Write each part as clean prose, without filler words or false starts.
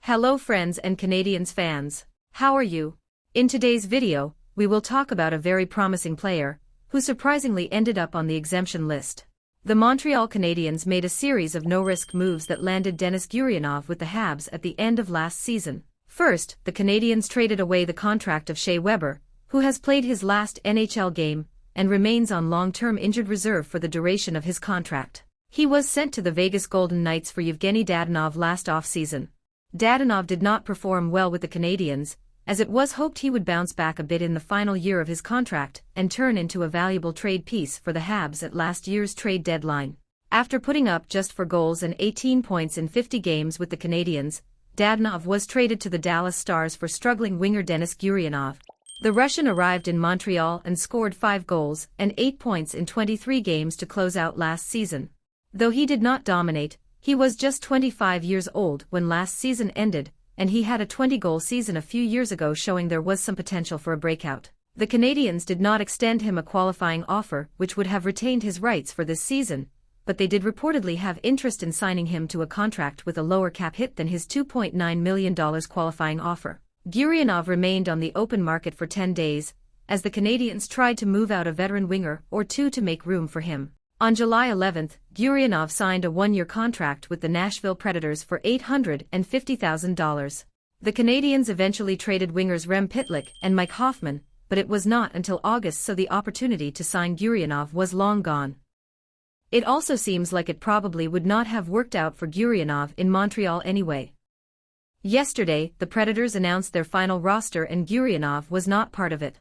Hello friends and Canadiens fans. How are you? In today's video, we will talk about a very promising player, who surprisingly ended up on the exemption list. The Montreal Canadiens made a series of no-risk moves that landed Denis Gurianov with the Habs at the end of last season. First, the Canadiens traded away the contract of Shea Weber, who has played his last NHL game, and remains on long-term injured reserve for the duration of his contract. He was sent to the Vegas Golden Knights for Yevgeny Dadonov last off-season. Dadonov did not perform well with the Canadiens, as it was hoped he would bounce back a bit in the final year of his contract and turn into a valuable trade piece for the Habs at last year's trade deadline. After putting up just 4 goals and 18 points in 50 games with the Canadiens, Dadonov was traded to the Dallas Stars for struggling winger Denis Gurianov. The Russian arrived in Montreal and scored 5 goals and 8 points in 23 games to close out last season. Though he did not dominate, he was just 25 years old when last season ended, and he had a 20-goal season a few years ago, showing there was some potential for a breakout. The Canadiens did not extend him a qualifying offer which would have retained his rights for this season, but they did reportedly have interest in signing him to a contract with a lower cap hit than his $2.9 million qualifying offer. Gurianov remained on the open market for 10 days, as the Canadiens tried to move out a veteran winger or two to make room for him. On July 11, Gurianov signed a 1-year contract with the Nashville Predators for $850,000. The Canadiens eventually traded wingers Rem Pitlick and Mike Hoffman, but it was not until August, so the opportunity to sign Gurianov was long gone. It also seems like it probably would not have worked out for Gurianov in Montreal anyway. Yesterday, the Predators announced their final roster and Gurianov was not part of it.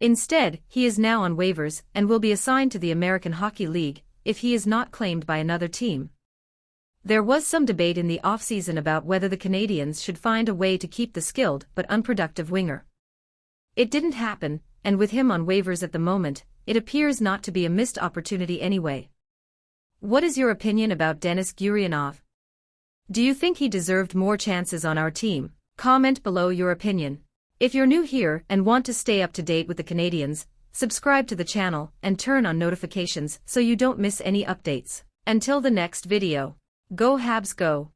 Instead, he is now on waivers and will be assigned to the American Hockey League if he is not claimed by another team. There was some debate in the offseason about whether the Canadiens should find a way to keep the skilled but unproductive winger. It didn't happen, and with him on waivers at the moment, it appears not to be a missed opportunity anyway. What is your opinion about Denis Gurianov? Do you think he deserved more chances on our team? Comment below your opinion. If you're new here and want to stay up to date with the Canadiens, subscribe to the channel and turn on notifications so you don't miss any updates. Until the next video. Go Habs go!